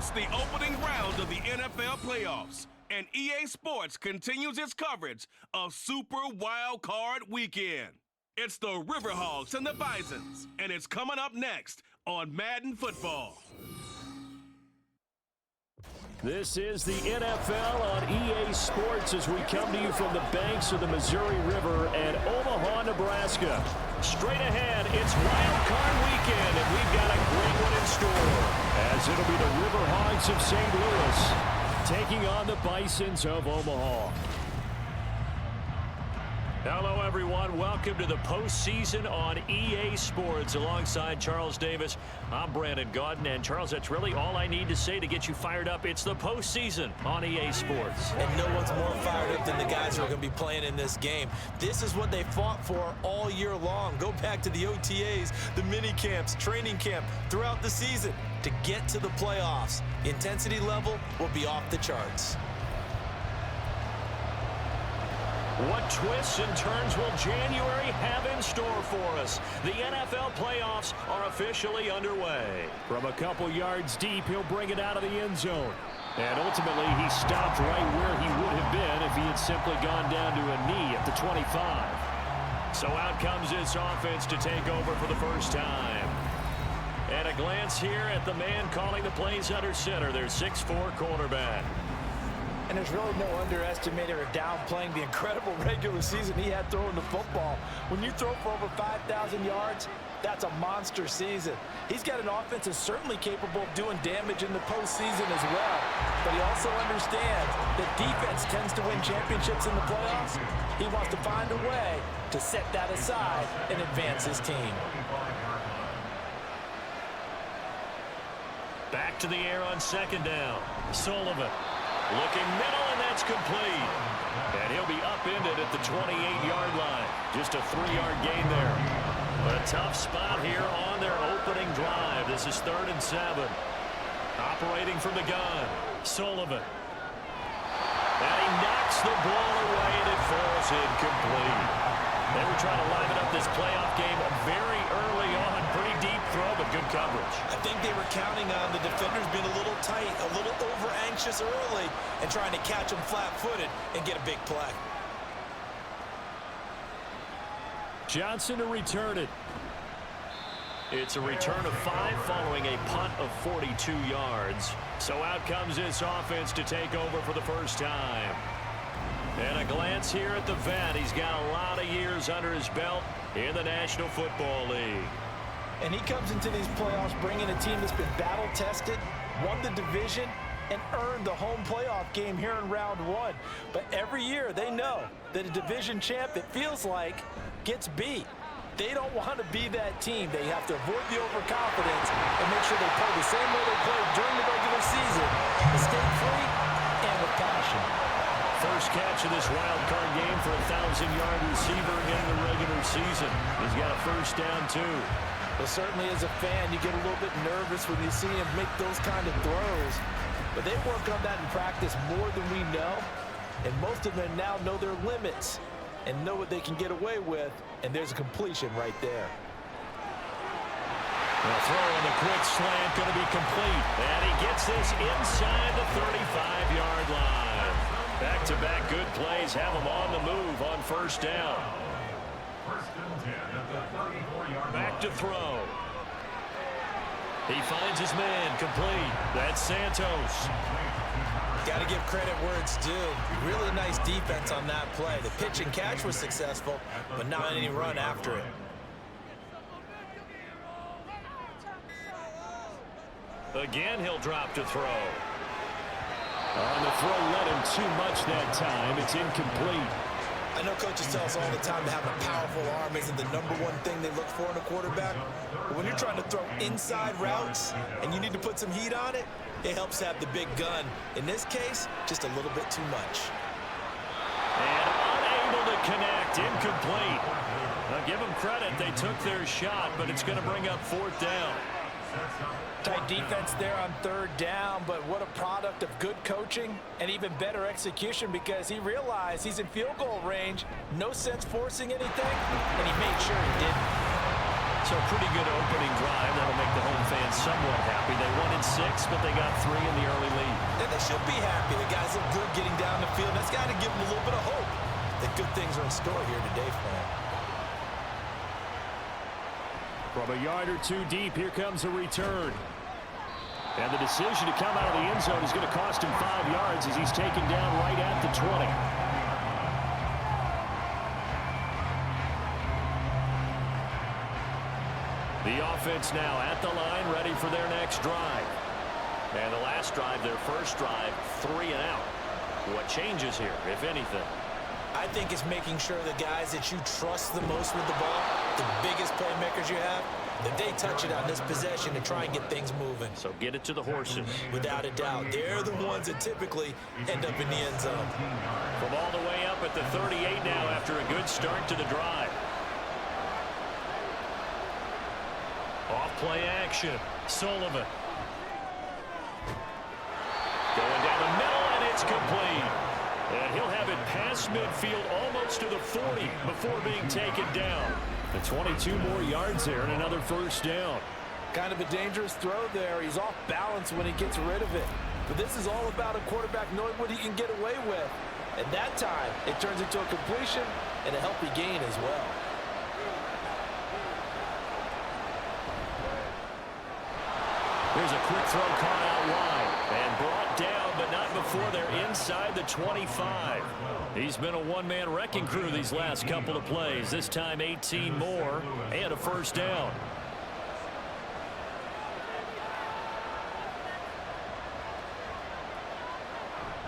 It's the opening round of the NFL playoffs, and EA Sports continues its coverage of Super Wild Card Weekend. It's the River Hogs and the Bisons, and it's coming up next on Madden Football. This is the NFL on EA Sports as we come to you from the banks of the Missouri River at Omaha, Nebraska. Straight ahead, it's Wild Card Weekend, and we've got a great one in store, as it'll be the River Hogs of St. Louis taking on the Bisons of Omaha. Hello, everyone. Welcome to the postseason on EA Sports. Alongside Charles Davis, I'm Brandon Gaudin. And, Charles, that's really all I need to say to get you fired up. It's the postseason on EA Sports. And no one's more fired up than the guys who are going to be playing in this game. This is what they fought for all year long. Go back to the OTAs, the mini camps, training camp, throughout the season to get to the playoffs. The intensity level will be off the charts. What twists and turns will January have in store for us? The NFL playoffs are officially underway. From a couple yards deep, he'll bring it out of the end zone. And ultimately, he stopped right where he would have been if he had simply gone down to a knee at the 25. So out comes this offense to take over for the first time. And a glance here at the man calling the plays under center, their 6'4" quarterback. And there's really no underestimating or downplaying the incredible regular season he had throwing the football. When you throw for over 5,000 yards, that's a monster season. He's got an offense that's certainly capable of doing damage in the postseason as well. But he also understands that defense tends to win championships in the playoffs. He wants to find a way to set that aside and advance his team. Back to the air on second down. Sullivan. Looking middle, and that's complete. And he'll be upended at the 28-yard line. Just a 3-yard gain there. A tough spot here on their opening drive. This is 3rd and 7. Operating from the gun, Sullivan. And he knocks the ball away, and it falls incomplete. They were trying to liven up this playoff game very early on. Pretty deep throw, but good coverage. I think they were counting on the defenders being a little tight, a little over-anxious early, and trying to catch them flat-footed and get a big play. Johnson to return it. It's a return of 5 following a punt of 42 yards. So out comes this offense to take over for the first time. And a glance here at the vet. He's got a lot of years under his belt in the National Football League. And he comes into these playoffs bringing a team that's been battle-tested, won the division, and earned the home playoff game here in round 1. But every year they know that a division champ, it feels like, gets beat. They don't want to be that team. They have to avoid the overconfidence and make sure they play the same way they played during the regular season, mistake-free and with passion. First catch of this wild card game for a 1,000-yard receiver in the regular season. He's got a first down, too. Well, certainly as a fan, you get a little bit nervous when you see him make those kind of throws. But they work on that in practice more than we know. And most of them now know their limits and know what they can get away with. And there's a completion right there. The throw on the quick slant going to be complete. And he gets this inside the 35-yard line. Back-to-back good plays have him on the move on first down. Back to throw. He finds his man complete. That's Santos. Got to give credit where it's due. Really nice defense on that play. The pitch and catch was successful, but not any run after it. Again, he'll drop to throw. On the throw, led him too much that time. It's incomplete. I know coaches tell us all the time that having a powerful arm isn't the #1 thing they look for in a quarterback. But when you're trying to throw inside routes and you need to put some heat on it, it helps have the big gun. In this case, just a little bit too much. And unable to connect, incomplete. Now give them credit, they took their shot, but it's going to bring up 4th down. Tight defense there on 3rd down, but what a product of good coaching and even better execution because he realized he's in field goal range. No sense forcing anything, and he made sure he didn't. So a pretty good opening drive. That'll make the home fans somewhat happy. They won in 6, but they got 3 in the early lead. And they should be happy. The guys look good getting down the field. That's got to give them a little bit of hope that good things are in store here today for them. From a yard or 2 deep, here comes a return. And the decision to come out of the end zone is going to cost him 5 yards as he's taken down right at the 20. The offense now at the line, ready for their next drive. And the last drive, their first drive, 3 and out. What changes here, if anything? I think it's making sure the guys that you trust the most with the ball, the biggest playmakers you have, that they touch it on this possession to try and get things moving. So get it to the horses. Without a doubt. They're the ones that typically end up in the end zone. From all the way up at the 38 now after a good start to the drive. Off play action. Sullivan. Going down the middle, and it's complete. And he'll have it past midfield almost to the 40 before being taken down. The 22 more yards there and another first down. Kind of a dangerous throw there. He's off balance when he gets rid of it. But this is all about a quarterback knowing what he can get away with. At that time, it turns into a completion and a healthy gain as well. Here's a quick throw caught out wide and brought down, but not before they're inside the 25. He's been a one-man wrecking crew these last couple of plays. This time 18 more and a first down.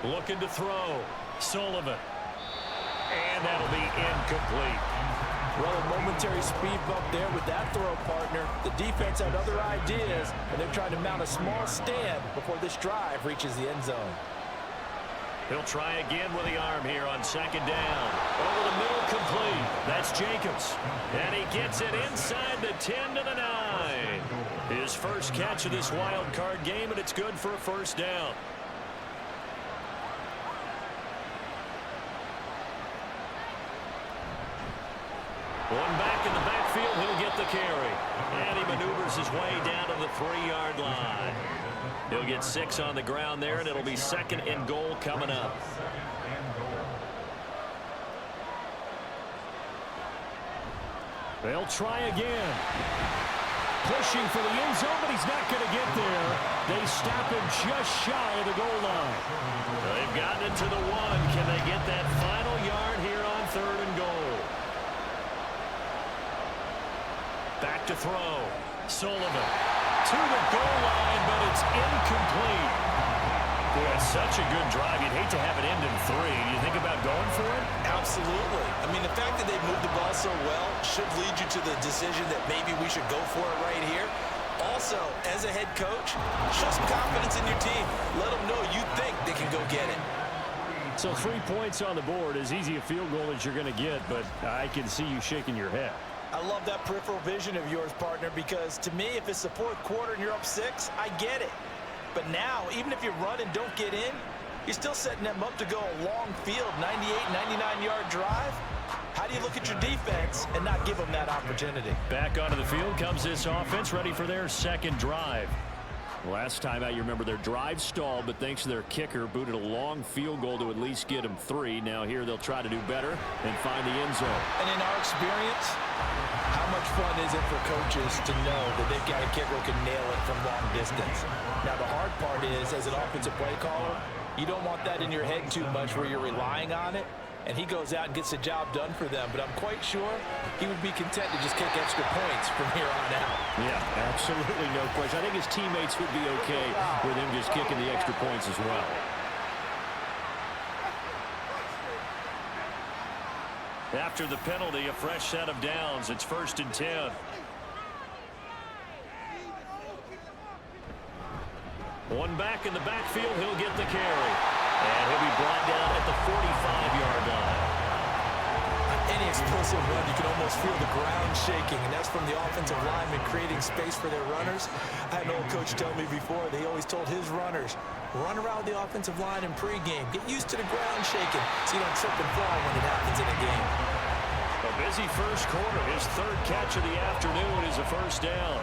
Looking to throw. Sullivan. And that'll be incomplete. Well, a momentary speed bump there with that throw, partner. The defense had other ideas, and they're trying to mount a small stand before this drive reaches the end zone. He'll try again with the arm here on second down. Over the middle, complete. That's Jacobs. And he gets it inside the 10 to the 9. His first catch of this wild card game, and it's good for a first down. One back in the backfield, he'll get the carry. And he maneuvers his way down to the 3-yard line. He'll get 6 on the ground there, and it'll be second and goal coming up. They'll try again. Pushing for the end zone, but he's not going to get there. They stop him just shy of the goal line. They've gotten it to the 1. Can they get that final yard here on 3rd and goal? Back to throw. Sullivan to the goal line, but it's incomplete. Boy, it's such a good drive. You'd hate to have it end in 3. Do you think about going for it? Absolutely. I mean, the fact that they moved the ball so well should lead you to the decision that maybe we should go for it right here. Also, as a head coach, show some confidence in your team. Let them know you think they can go get it. So 3 points on the board, as easy a field goal as you're going to get, but I can see you shaking your head. I love that peripheral vision of yours, partner, because to me, if it's the 4th quarter and you're up 6, I get it. But now, even if you run and don't get in, you're still setting them up to go a long field, 98, 99-yard drive. How do you look at your defense and not give them that opportunity? Back onto the field comes this offense, ready for their second drive. Last time out, you remember their drive stalled, but thanks to their kicker, booted a long field goal to at least get them 3. Now here they'll try to do better and find the end zone. And in our experience, how much fun is it for coaches to know that they've got a kicker who can nail it from long distance? Now the hard part is, as an offensive play caller, you don't want that in your head too much where you're relying on it. And he goes out and gets the job done for them. But I'm quite sure he would be content to just kick extra points from here on out. Yeah, absolutely no question. I think his teammates would be okay with him just kicking the extra points as well. After the penalty, a fresh set of downs. It's 1st and 10. One back in the backfield, he'll get the carry. And he'll be brought down at the 45-yard line. Any explosive run, you can almost feel the ground shaking, and that's from the offensive linemen creating space for their runners. I had an old coach tell me before, they always told his runners, run around the offensive line in pregame. Get used to the ground shaking so you don't trip and fall when it happens in a game. A A busy first quarter. His third catch of the afternoon is a first down.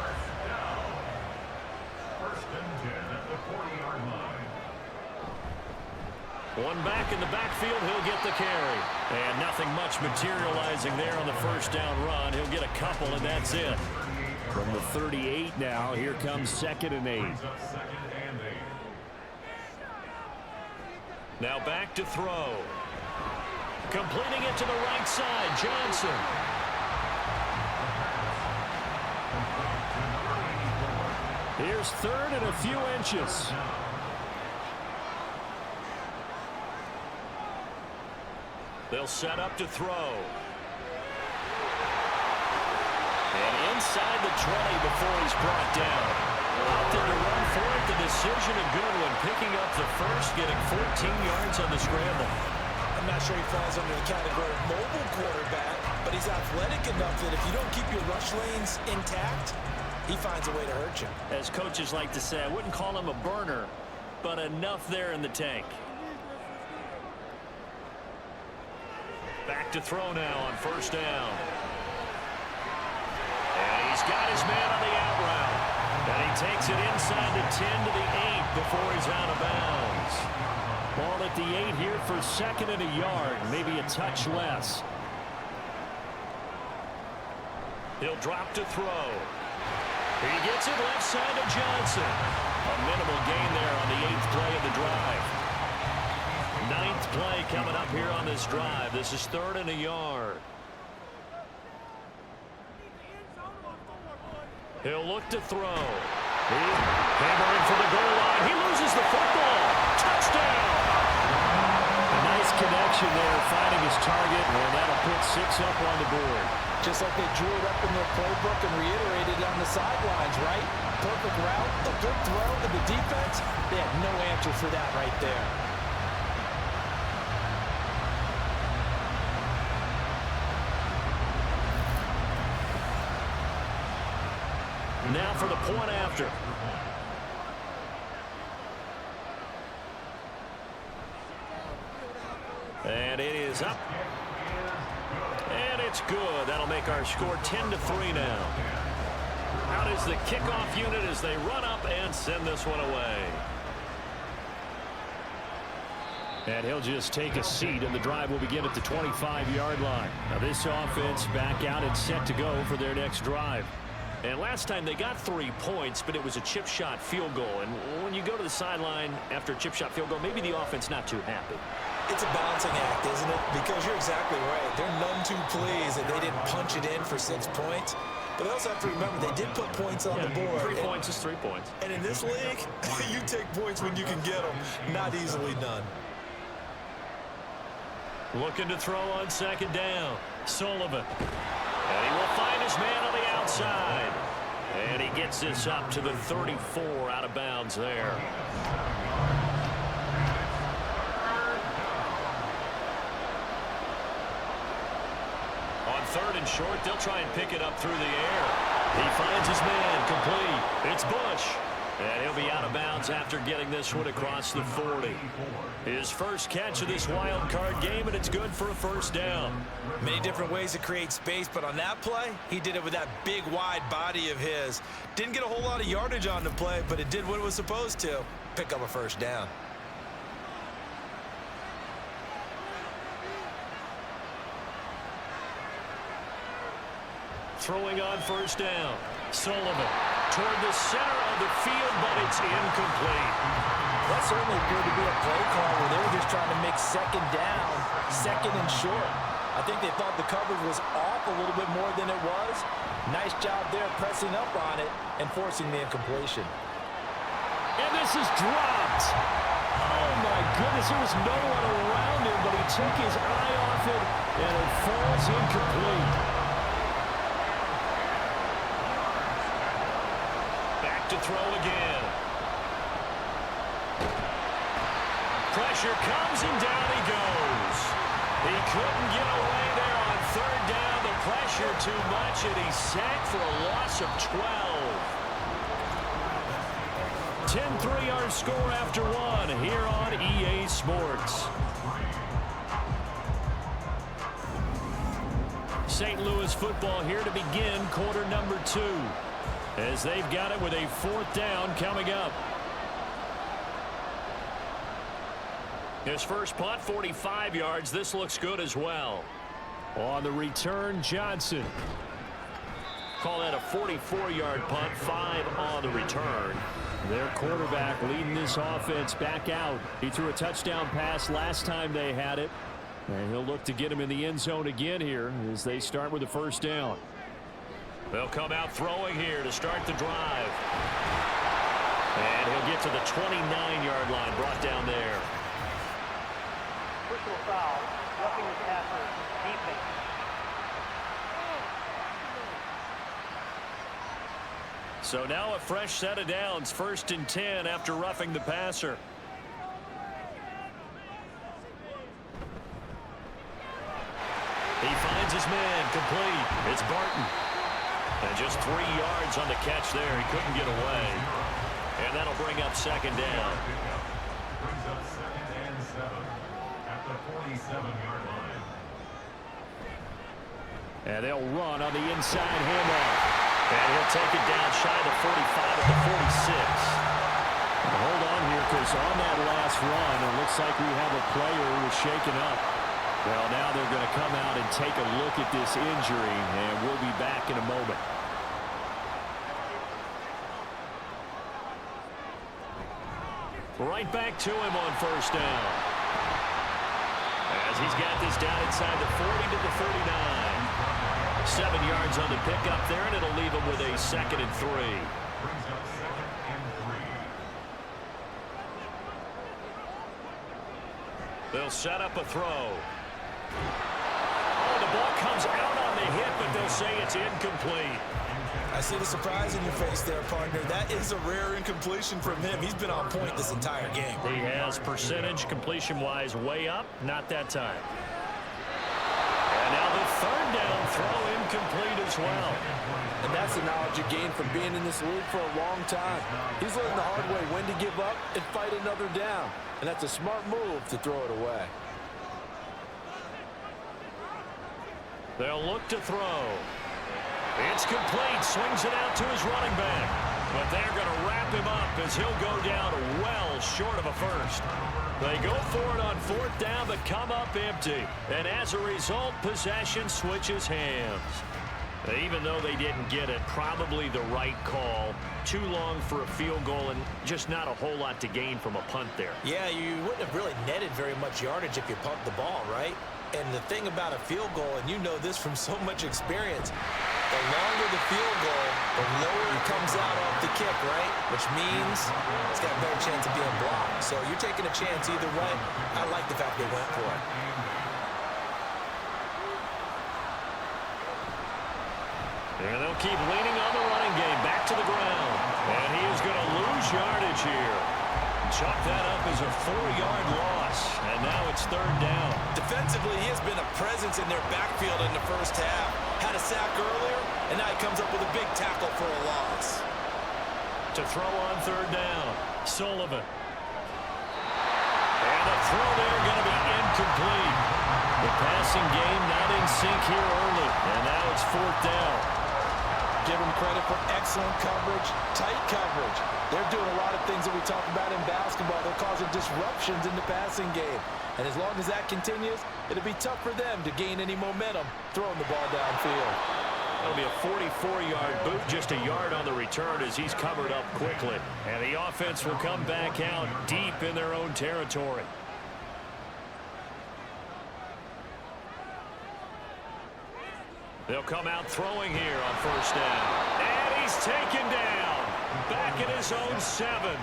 First and 10 at the 40-yard line. One back in the backfield, he'll get the carry. And nothing much materializing there on the first down run. He'll get a couple, and that's it. From the 38 now, here comes 2nd and 8. Now back to throw. Completing it to the right side, Johnson. Here's 3rd and a few inches. They'll set up to throw. And inside the 20 before he's brought down. Opted to run for it. The decision a good one. Picking up the first, getting 14 yards on the scramble. I'm not sure he falls under the category of mobile quarterback, but he's athletic enough that if you don't keep your rush lanes intact, he finds a way to hurt you. As coaches like to say, I wouldn't call him a burner, but enough there in the tank. Back to throw now on first down. And he's got his man on the out route. And he takes it inside the 10 to the 8 before he's out of bounds. Ball at the 8 here for 2nd and a yard, maybe a touch less. He'll drop to throw. He gets it left side to Johnson. A minimal gain there on the 8th play of the drive. 9th play coming up here on this drive. This is 3rd and a yard. He'll look to throw. Hammering for the goal line. He loses the football. Touchdown! A nice connection there, finding his target, and that'll put 6 up on the board. Just like they drew it up in their playbook and reiterated it on the sidelines, right? Perfect route, a good throw to the defense. They had no answer for that right there. Now for the point after. And it is up. And it's good. That'll make our score 10-3 now. Out is the kickoff unit as they run up and send this one away. And he'll just take a seat, and the drive will begin at the 25-yard line. Now this offense back out and set to go for their next drive. And last time they got 3 points, but it was a chip shot field goal. And when you go to the sideline after a chip shot field goal, maybe the offense not too happy. It's a balancing act, isn't it? Because you're exactly right. They're none too pleased that they didn't punch it in for 6 points. But they also have to remember they did put points on the board. 3 points is 3 points. And in this league, you take points when you can get them. Not easily done. Looking to throw on 2nd down. Sullivan. And he will find his man on the outside. And he gets this up to the 34 out of bounds there. On 3rd and short, they'll try and pick it up through the air. He finds his man complete. It's Bush. And he'll be out of bounds after getting this one across the 40. His first catch of this wild card game, and it's good for a first down. Many different ways to create space, but on that play, he did it with that big, wide body of his. Didn't get a whole lot of yardage on the play, but it did what it was supposed to. Pick up a first down. Throwing on first down. Sullivan toward the center of the field, but it's incomplete. That certainly appeared to be a play call where they were just trying to make 2nd down, 2nd and short. I think they thought the coverage was off a little bit more than it was. Nice job there pressing up on it and forcing the incompletion. And this is dropped. Oh, my goodness. There was no one around him, but he took his eye off it, and it falls incomplete. To throw again. Pressure comes and down he goes. He couldn't get away there on 3rd down. The pressure too much, and he's sacked for a loss of 12. 10-3 our score after 1 here on EA Sports. St. Louis football here to begin quarter number 2. As they've got it with a 4th down coming up. His first punt, 45 yards. This looks good as well. On the return, Johnson. Call that a 44-yard punt, 5 on the return. Their quarterback leading this offense back out. He threw a touchdown pass last time they had it. And he'll look to get him in the end zone again here as they start with the 1st down. They'll come out throwing here to start the drive. And he'll get to the 29-yard line, brought down there. Personal foul, roughing the passer, defense. So now a fresh set of downs, 1st and 10 after roughing the passer. He finds his man, complete. It's Barton. And just 3 yards on the catch there. He couldn't get away. And that'll bring up 2nd down. Brings up 2nd and 7 at the 47-yard line. And they'll run on the inside handoff. And he'll take it down shy of the 45 at the 46. Hold on here, because on that last run, it looks like we have a player who was shaken up. Well, now they're going to come out and take a look at this injury, and we'll be back in a moment. Right back to him on 1st down. As he's got this down inside the 40 to the 39. 7 yards on the pickup there, and it'll leave him with a 2nd and 3. Brings up 2nd and 3. They'll set up a throw. Oh, the ball comes out on the hit, but they'll say it's incomplete. I see the surprise in your face there, partner. That is a rare incompletion from him. He's been on point this entire game. He has percentage completion-wise way up, not that time. And now the 3rd down throw incomplete as well. And that's the knowledge you gain from being in this league for a long time. He's learned the hard way when to give up and fight another down. And that's a smart move to throw it away. They'll look to throw. It's complete. Swings it out to his running back. But they're going to wrap him up as he'll go down well short of a first. They go for it on 4th down, but come up empty. And as a result, possession switches hands. Even though they didn't get it, probably the right call. Too long for a field goal and just not a whole lot to gain from a punt there. Yeah, you wouldn't have really netted very much yardage if you pumped the ball, right? And the thing about a field goal, and you know this from so much experience, the longer the field goal, the lower it comes out off the kick, right? Which means it's got a better chance of being blocked. So you're taking a chance either way. I like the fact they went for it. And they'll keep leaning on the running game. Back to the ground. And he is going to lose yardage here. Chalk that up as a 4-yard loss. And now it's 3rd down. Defensively, he has been a presence in their backfield in the first half. Had a sack earlier, and now he comes up with a big tackle for a loss. To throw on 3rd down, Sullivan. And the throw there going to be incomplete. The passing game not in sync here early. And now it's 4th down. Give them credit for excellent coverage, tight coverage. They're doing a lot of things that we talk about in basketball. They're causing disruptions in the passing game. And as long as that continues, it'll be tough for them to gain any momentum throwing the ball downfield. That'll be a 44-yard boot, just a yard on the return as he's covered up quickly. And the offense will come back out deep in their own territory. They'll come out throwing here on 1st down. And he's taken down. Back at his own 7.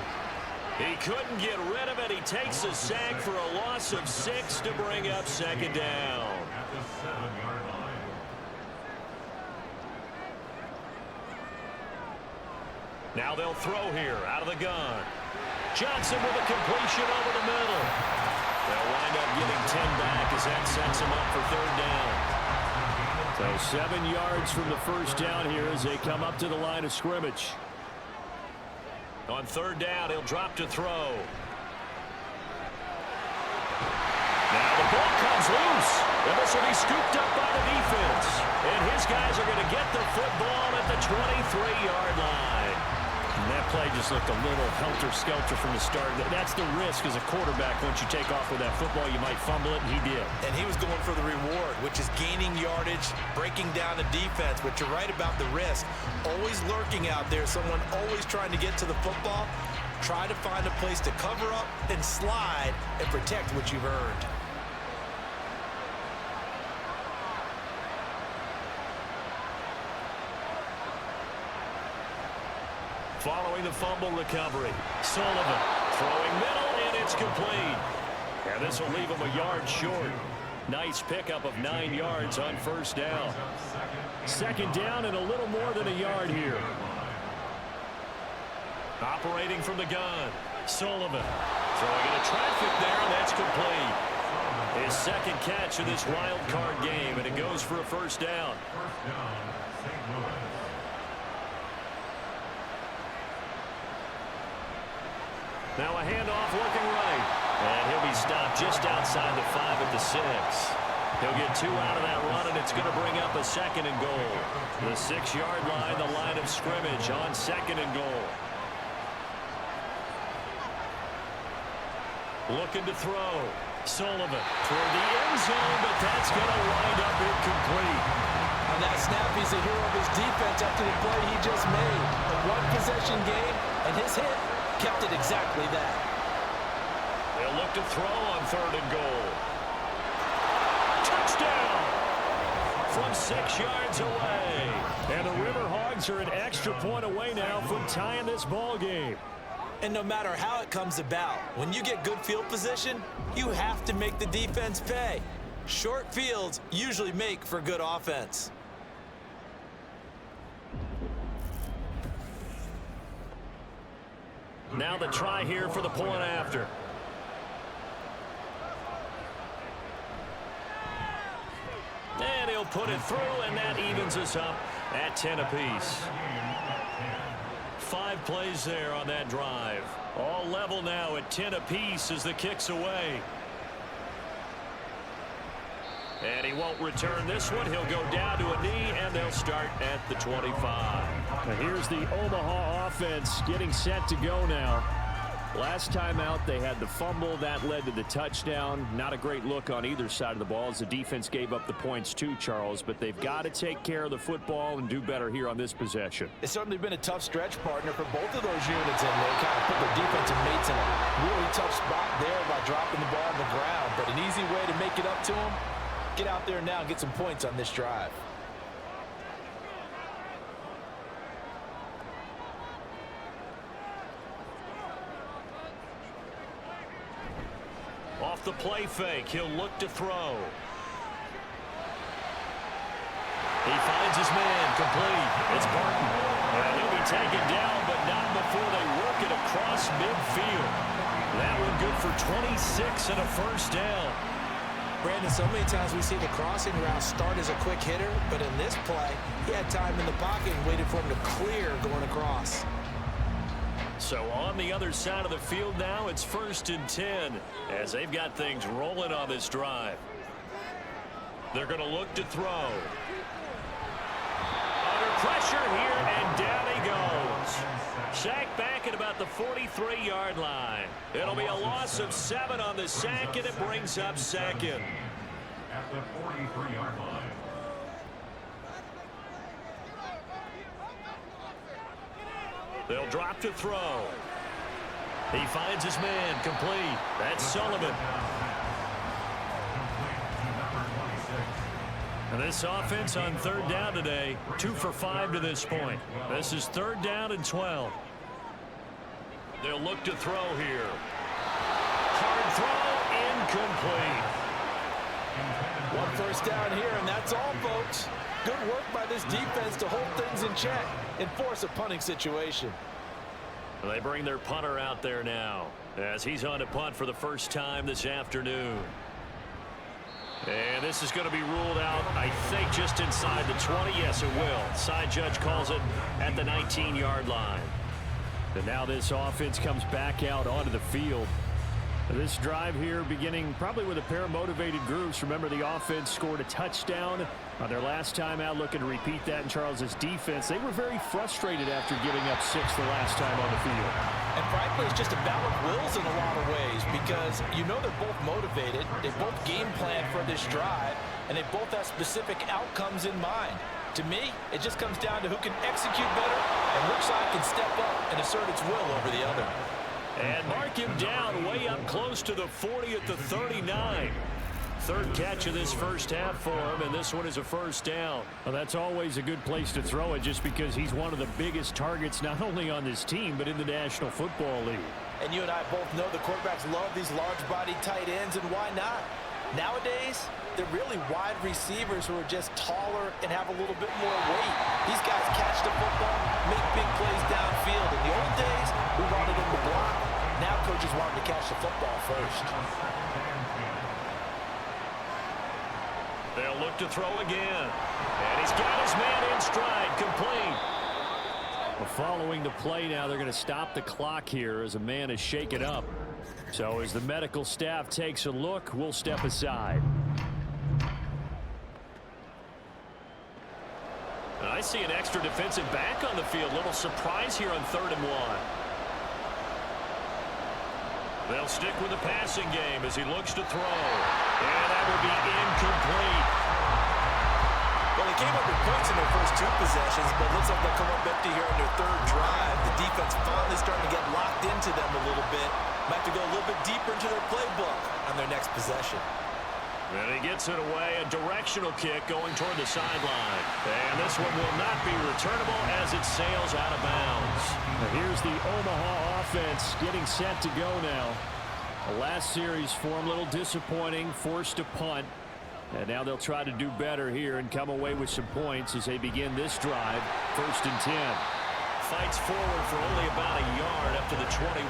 He couldn't get rid of it. He takes a sack for a loss of 6 to bring up 2nd down. At the 7-yard line. Now they'll throw here out of the gun. Johnson with a completion over the middle. They'll wind up getting 10 back as that sets him up for 3rd down. So 7 yards from the 1st down here as they come up to the line of scrimmage. On 3rd down, he'll drop to throw. Now the ball comes He's loose, and this will be scooped up by the defense. And his guys are going to get the football at the 23-yard line. And that play just looked a little helter-skelter from the start. That's the risk as a quarterback. Once you take off with that football, you might fumble it, and he did. And he was going for the reward, which is gaining yardage, breaking down the defense. But you're right about the risk. Always lurking out there, someone always trying to get to the football. Try to find a place to cover up and slide and protect what you've earned. Following the fumble recovery, Sullivan throwing middle, and it's complete. And this will leave him a yard short. Nice pickup of 9 yards on first down. Second down and a little more than a yard here. Operating from the gun, Sullivan throwing into traffic there, and that's complete. His second catch of this wild card game, and it goes for a first down. First down, St. Louis. Now a handoff looking right. And he'll be stopped just outside the 5 at the 6. He'll get 2 out of that run, and it's going to bring up a second and goal. The 6-yard line, the line of scrimmage on second and goal. Looking to throw. Sullivan toward the end zone, but that's going to wind up incomplete. On that snap, he's a hero of his defense after the play he just made. A one-possession game, and his hit kept it exactly that. They'll look to throw on third and goal. Touchdown! From 6 yards away. And the River Hogs are an extra point away now from tying this ball game. And no matter how it comes about, when you get good field position, you have to make the defense pay. Short fields usually make for good offense. Now the try here for the point after. And he'll put it through, and that evens us up at 10 apiece. 5 plays there on that drive. All level now at 10 apiece as the kick's away. And he won't return this one. He'll go down to a knee, and they'll start at the 25. Now here's the Omaha offense getting set to go now. Last time out, they had the fumble. That led to the touchdown. Not a great look on either side of the ball as the defense gave up the points too, Charles. But they've got to take care of the football and do better here on this possession. It's certainly been a tough stretch, partner, for both of those units, and they kind of put their defensive mates in a really tough spot there by dropping the ball on the ground. But an easy way to make it up to them, get out there now and get some points on this drive. Off the play fake, he'll look to throw. He finds his man, complete. It's Barton. And he'll be taken down, but not before they work it across midfield. That one good for 26 and a first down. Brandon, so many times we see the crossing route start as a quick hitter, but in this play, he had time in the pocket and waited for him to clear going across. So on the other side of the field now, it's 1st and 10 as they've got things rolling on this drive. They're going to look to throw. Under pressure here, and down he goes. Sack back at about the 43-yard line. It'll be a loss of 7 on the sack, and it brings up second. At the 43-yard line. They'll drop to throw. He finds his man, complete. That's Sullivan. And this offense on 3rd down today, 2 for 5 to this point. This is 3rd down and 12. They'll look to throw here. Hard throw, incomplete. One first down here, and that's all, folks. Good work by this defense to hold things in check and force a punting situation. They bring their punter out there now as he's on to punt for the first time this afternoon. And this is going to be ruled out, I think, just inside the 20. Yes, it will. Side judge calls it at the 19-yard line. And now this offense comes back out onto the field. This drive here beginning probably with a pair of motivated groups. Remember, the offense scored a touchdown on their last time out, looking to repeat that in Charles's defense. They were very frustrated after giving up 6 the last time on the field. And frankly, it's just a battle of wills in a lot of ways because you know they're both motivated. They both game plan for this drive, and they both have specific outcomes in mind. To me, it just comes down to who can execute better and which side can step up and assert its will over the other. And mark him down way up close to the 40 at the 39. Third catch of this first half for him, and this one is a first down. Well, that's always a good place to throw it just because he's one of the biggest targets not only on this team but in the National Football League. And you and I both know the quarterbacks love these large-bodied tight ends, and why not? Nowadays, they're really wide receivers who are just taller and have a little bit more weight. These guys catch the football, make big plays downfield. In the old days, we wanted them to block. Now coaches want them to catch the football first. They'll look to throw again. And he's got his man in stride, complete. Well, following the play now, they're going to stop the clock here as a man is shaken up. So as the medical staff takes a look, we'll step aside. And I see an extra defensive back on the field. Little surprise here on 3rd and 1. They'll stick with the passing game as he looks to throw. And that will be incomplete. Well, they came up with points in their first 2 possessions, but it looks like they'll come up empty here on their 3rd drive. The defense finally starting to get locked into them a little bit. Might have to go a little bit deeper into their playbook on their next possession. And he gets it away, a directional kick going toward the sideline. And this one will not be returnable as it sails out of bounds. Now here's the Omaha offense getting set to go now. The last series for him, a little disappointing, forced to punt. And now they'll try to do better here and come away with some points as they begin this drive. 1st and 10. Fights forward for only about a yard up to the 21.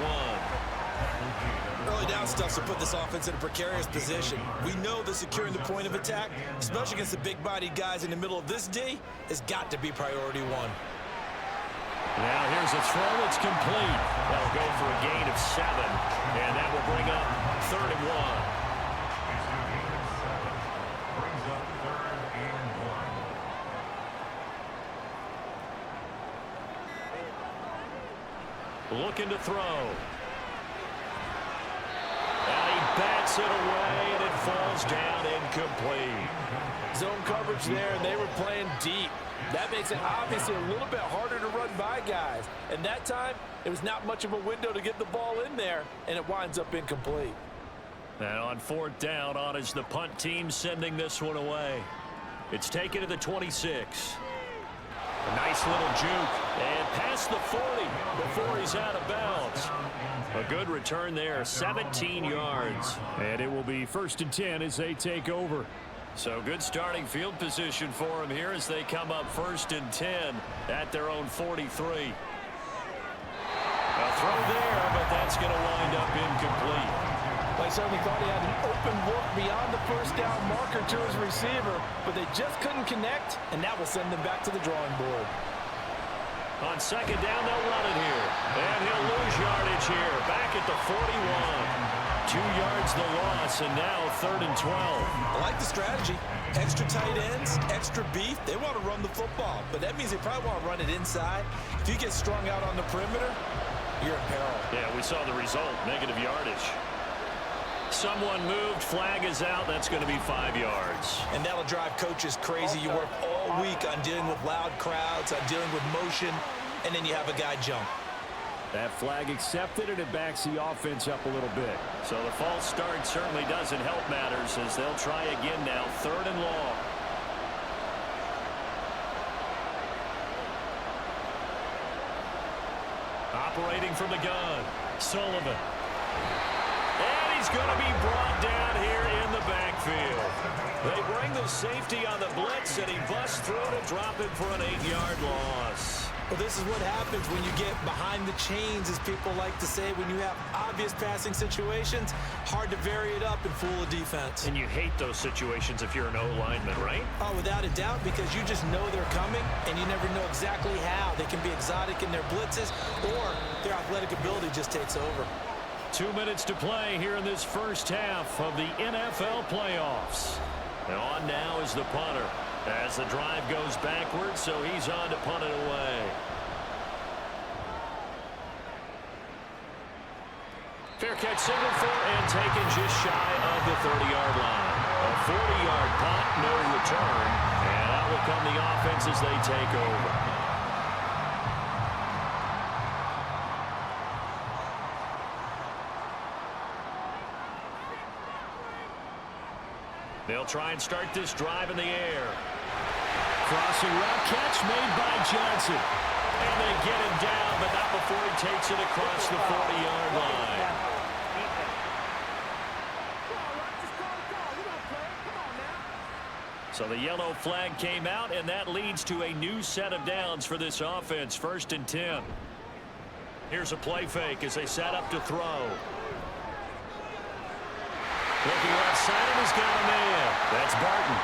Early down stuff to put this offense in a precarious position. We know that securing the point of attack, especially against the big-bodied guys in the middle of this D, has got to be priority 1. Now here's a throw. It's complete. That'll go for a gain of 7. And that will bring up 3rd and 1. Brings up 3rd and 1. Looking to throw. And he bats it away, and it falls down incomplete. Zone coverage there, and they were playing deep. That makes it obviously a little bit harder to run by guys. And that time, it was not much of a window to get the ball in there, and it winds up incomplete. And on 4th down, on is the punt team sending this one away. It's taken to the 26. A nice little juke, and past the 40 before he's out of bounds. A good return there, 17 yards. And it will be 1st and 10 as they take over. So good starting field position for him here as they come up 1st and 10 at their own 43. A throw there, but that's going to wind up incomplete. I certainly thought he had an open look beyond the 1st down marker to his receiver, but they just couldn't connect, and that will send them back to the drawing board. On 2nd down, they'll run it here. And he'll lose yardage here. Back at the 41. 2 yards the loss, and now 3rd and 12. I like the strategy. Extra tight ends, extra beef. They want to run the football, but that means they probably want to run it inside. If you get strung out on the perimeter, you're in peril. Yeah, we saw the result, negative yardage. Someone moved, flag is out, that's going to be 5 yards. And that'll drive coaches crazy. You work all week on dealing with loud crowds, on dealing with motion, and then you have a guy jump. That flag accepted, and it backs the offense up a little bit. So the false start certainly doesn't help matters as they'll try again now, 3rd and long. Operating from the gun, Sullivan. And he's going to be brought down here in the backfield. They bring the safety on the blitz, and he busts through to drop it for an 8-yard loss. Well, this is what happens when you get behind the chains, as people like to say. When you have obvious passing situations, hard to vary it up and fool a defense. And you hate those situations if you're an O-lineman, right? Oh, without a doubt, because you just know they're coming, and you never know exactly how. They can be exotic in their blitzes, or their athletic ability just takes over. 2 minutes to play here in this first half of the NFL playoffs. And on now is the punter as the drive goes backwards, so he's on to punt it away. Fair catch signaled for and taken just shy of the 30-yard line. A 40-yard punt, no return, and out will come the offense as they take over. They'll try and start this drive in the air. Crossing route catch made by Johnson. And they get him down, but not before he takes it across the 40-yard line. So the yellow flag came out, and that leads to a new set of downs for this offense. 1st and 10. Here's a play fake as they set up to throw. Looking left side, and he's got a man. That's Barton.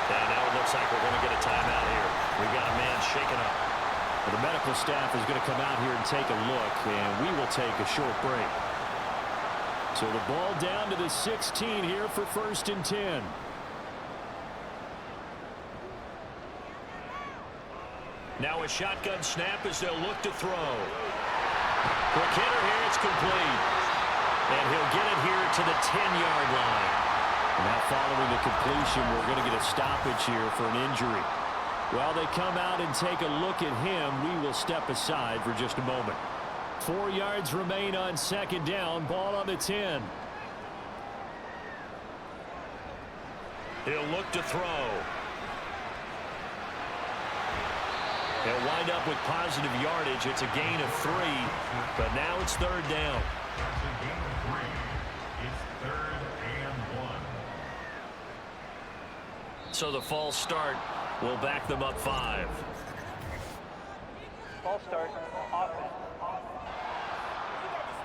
And now it looks like we're going to get a timeout here. We've got a man shaken up. Well, the medical staff is going to come out here and take a look, and we will take a short break. So the ball down to the 16 here for 1st and 10. Now a shotgun snap as they'll look to throw. Quick hitter here, it's complete. And he'll get it here to the 10-yard line. And now following the completion, we're going to get a stoppage here for an injury. While they come out and take a look at him, we will step aside for just a moment. 4 yards remain on 2nd down. Ball on the 10. He'll look to throw. He'll wind up with positive yardage. It's a gain of 3, but now it's 3rd down. That's a gain of 3. It's 3rd and 1. So the false start will back them up 5. False start, offense.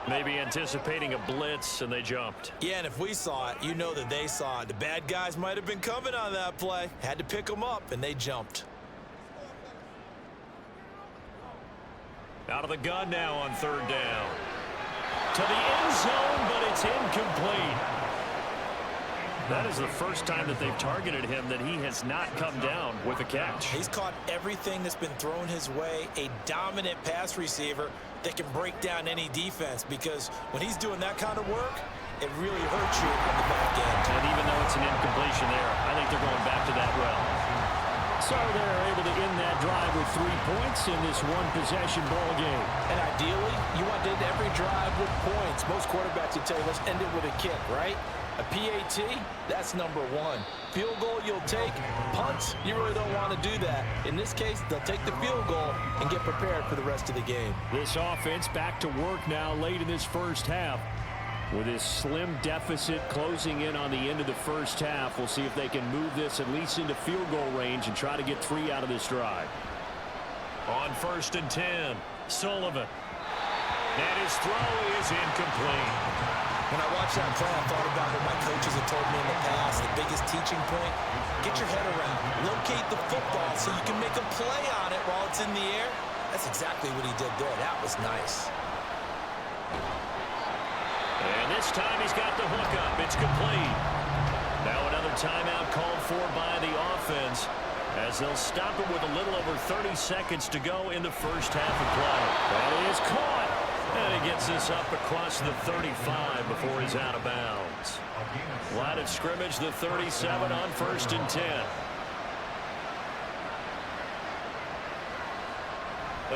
Maybe anticipating a blitz, and they jumped. Yeah, and if we saw it, you know that they saw it. The bad guys might have been coming on that play. Had to pick them up, and they jumped. Out of the gun now on 3rd down. To the end zone, but it's incomplete. That is the first time that they've targeted him that he has not come down with a catch. He's caught everything that's been thrown his way. A dominant pass receiver that can break down any defense, because when he's doing that kind of work, it really hurts you on the back end. And even though it's an incompletion there, I think they're going back to that well. So they're able to end that drive with 3 points in this one-possession ball game. And ideally, you want to end every drive with points. Most quarterbacks would tell you, let's end it with a kick, right? A PAT, that's number 1. Field goal you'll take. Punts, you really don't want to do that. In this case, they'll take the field goal and get prepared for the rest of the game. This offense back to work now late in this first half. With this slim deficit closing in on the end of the first half, we'll see if they can move this at least into field goal range and try to get 3 out of this drive. On 1st and 10, Sullivan. And his throw is incomplete. When I watched that play, I thought about what my coaches had told me in the past. The biggest teaching point, get your head around. Locate the football so you can make a play on it while it's in the air. That's exactly what he did there. That was nice. And this time he's got the hook up. It's complete. Now another timeout called for by the offense as they'll stop it with a little over 30 seconds to go in the first half of play. That is caught. And he gets this up across the 35 before he's out of bounds. Line of scrimmage, the 37 on 1st and 10.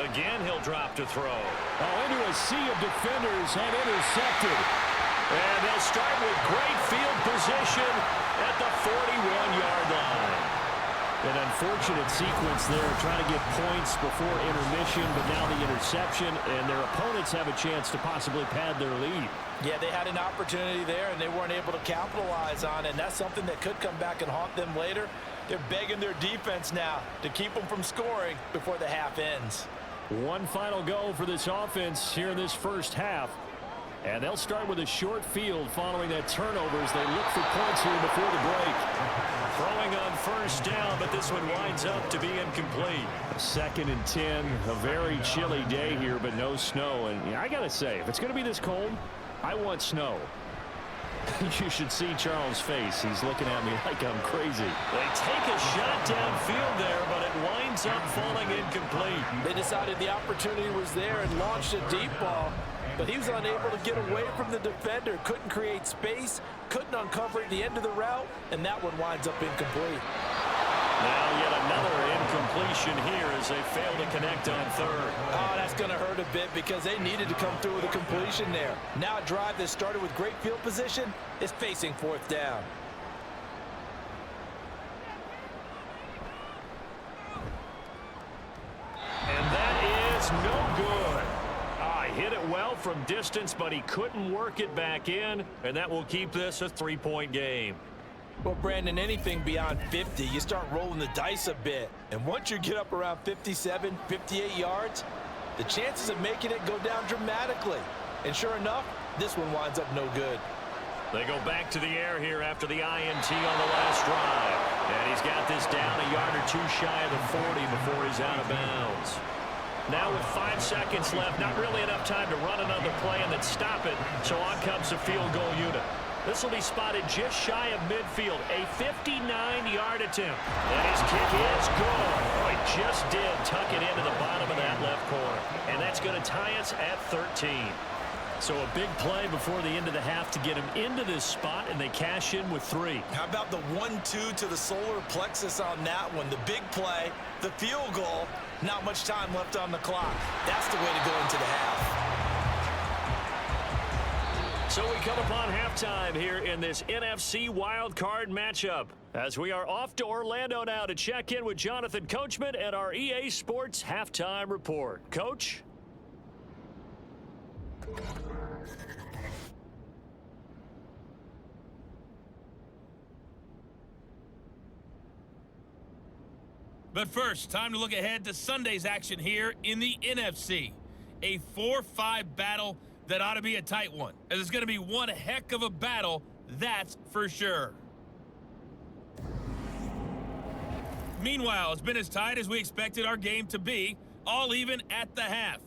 Again, he'll drop to throw. Oh, into a sea of defenders and intercepted. And they'll start with great field position at the 41-yard line. An unfortunate sequence there, trying to get points before intermission, but now the interception, and their opponents have a chance to possibly pad their lead. Yeah, they had an opportunity there, and they weren't able to capitalize on it, and that's something that could come back and haunt them later. They're begging their defense now to keep them from scoring before the half ends. One final go for this offense here in this first half. And they'll start with a short field following that turnover as they look for points here before the break. Throwing on 1st down, but this one winds up to be incomplete. 2nd and 10, a very chilly day here, but no snow. And yeah, I got to say, if it's going to be this cold, I want snow. You should see Charles' face. He's looking at me like I'm crazy. They take a shot downfield there, but it winds up falling incomplete. They decided the opportunity was there and launched a deep ball, but he was unable to get away from the defender, couldn't create space, couldn't uncover at the end of the route, and that one winds up incomplete. Now yet another incompletion here as they fail to connect on third. Oh, that's going to hurt a bit because they needed to come through with a completion there. Now a drive that started with great field position is facing fourth down. And that is no good. He hit it well from distance, but he couldn't work it back in, and that will keep this a 3-point game. Well, Brandon, anything beyond 50, you start rolling the dice a bit. And once you get up around 57, 58 yards, the chances of making it go down dramatically. And sure enough, this one winds up no good. They go back to the air here after the INT on the last drive. And he's got this down a yard or two shy of the 40 before he's out of bounds. Now with 5 seconds left, not really enough time to run another play and then stop it. So on comes the field goal unit. This will be spotted just shy of midfield. A 59-yard attempt. And his kick is good. Oh, he just did tuck it into the bottom of that left corner. And that's going to tie us at 13. So a big play before the end of the half to get him into this spot, and they cash in with 3. How about the 1-2 to the solar plexus on that one? The big play, the field goal, not much time left on the clock. That's the way to go into the half. So we come upon halftime here in this NFC wildcard matchup as we are off to Orlando now to check in with Jonathan Coachman at our EA Sports Halftime Report. Coach? But first, time to look ahead to Sunday's action here in the NFC. A 4-5 battle that ought to be a tight one, as it's going to be one heck of a battle, that's for sure. Meanwhile, it's been as tight as we expected our game to be, all even at the half.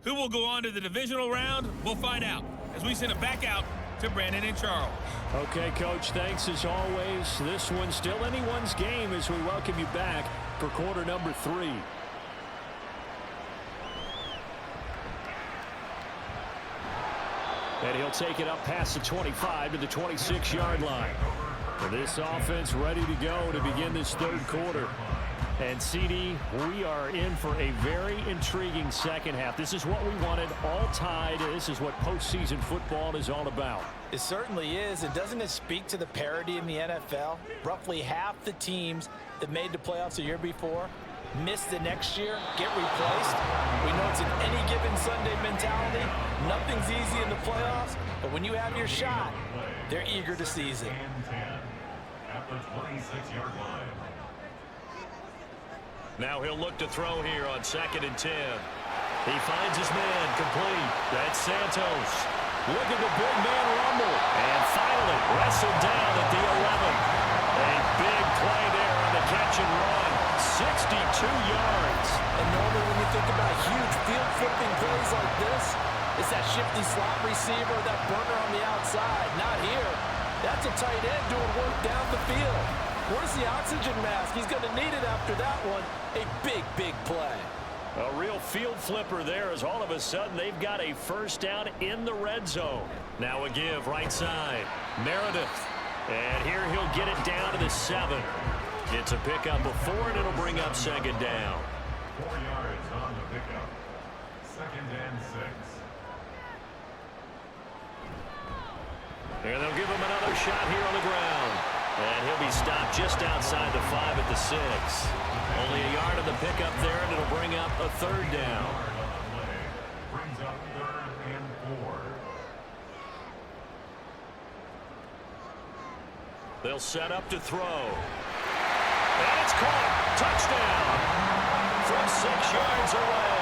Who will go on to the divisional round? We'll find out as we send it back out to Brandon and Charles. Okay, Coach, thanks as always. This one's still anyone's game as we welcome you back for quarter number 3. And he'll take it up past the 25 to the 26-yard line. For this offense ready to go to begin this third quarter. And, CD, we are in for a very intriguing second half. This is what we wanted, all tied. This is what postseason football is all about. It certainly is, and doesn't it speak to the parity in the NFL? Roughly half the teams that made the playoffs the year before miss the next year, get replaced. We know it's an any given Sunday mentality. Nothing's easy in the playoffs, but when you have your shot, they're eager to seize it. At the 26-yard line. Now he'll look to throw here on 2nd and 10. He finds his man complete. That's Santos. Look at the big man rumble. And finally wrestled down at the 11. A big play there on the catch and run. 62 yards. And normally when you think about huge field flipping plays like this, it's that shifty slot receiver, that burner on the outside. Not here. That's a tight end doing work down the field. Where's the oxygen mask? He's going to need it after that one. A big, big play. A real field flipper there as all of a sudden they've got a first down in the red zone. Now a give right side. Meredith. And here he'll get it down to the 7. It's a pickup before, and it'll bring up 2nd down. 4 yards on the pickup. 2nd and 6. And they'll give him another shot here on the ground. And he'll be stopped just outside the 5 at the 6. Only a yard on the pickup there, and it'll bring up a 3rd down. Brings up 3rd and 4. They'll set up to throw. And it's caught. Touchdown. From 6 yards away.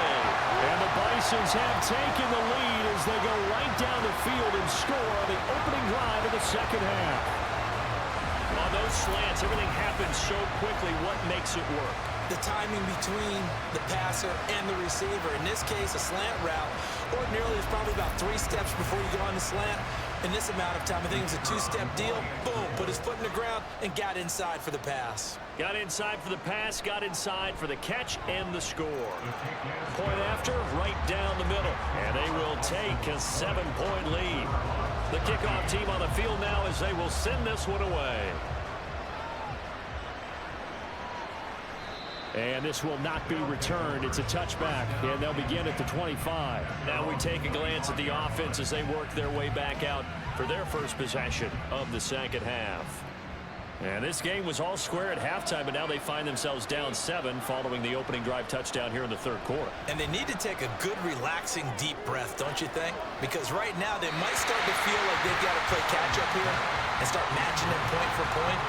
And the Bisons have taken the lead as they go right down the field and score on the opening drive of the second half. On those slants, everything happens so quickly. What makes it work? the timing between the passer and the receiver. In this case, a slant route, ordinarily it's probably about 3 steps before you go on the slant. In this amount of time, I think it was a 2-step deal. Boom, put his foot in the ground and got inside for the pass. Got inside for the pass, got inside for the catch, and the score. Point after, right down the middle. And they will take a 7-point lead. The kickoff team on the field now as they will send this one away. And this will not be returned. It's a touchback, and they'll begin at the 25. Now we take a glance at the offense as they work their way back out for their first possession of the second half. And this game was all square at halftime, but now they find themselves down 7 following the opening drive touchdown here in the third quarter. And they need to take a good, relaxing, deep breath, don't you think? Because right now they might start to feel like they've got to play catch-up here and start matching them point for point.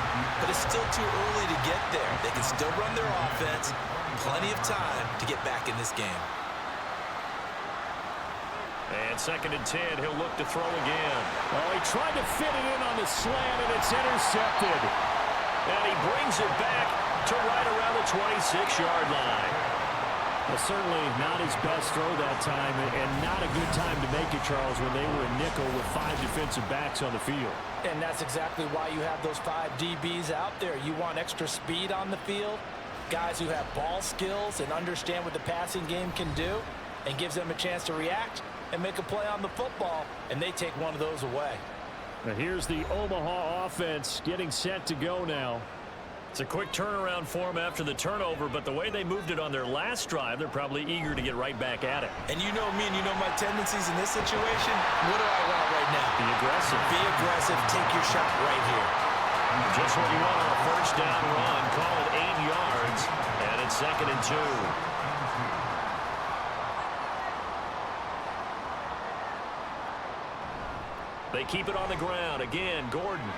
But it's still too early to get there. They can still run their offense. Plenty of time to get back in this game. And 2nd and 10, he'll look to throw again. Oh, he tried to fit it in on the slant, and it's intercepted. And he brings it back to right around the 26-yard line. Well, certainly not his best throw that time, and not a good time to make it, Charles, when they were in nickel with 5 defensive backs on the field. And that's exactly why you have those 5 DBs out there. You want extra speed on the field, guys who have ball skills and understand what the passing game can do, and gives them a chance to react and make a play on the football, and they take one of those away. Now here's the Omaha offense getting set to go now. It's a quick turnaround for them after the turnover, but the way they moved it on their last drive, they're probably eager to get right back at it. And you know me and you know my tendencies in this situation. What do I want right now? Be aggressive. Be aggressive. Take your shot right here. Just what you want on a first down run. Call it 8 yards, and it's 2nd and 2. They keep it on the ground. Again, Gordon.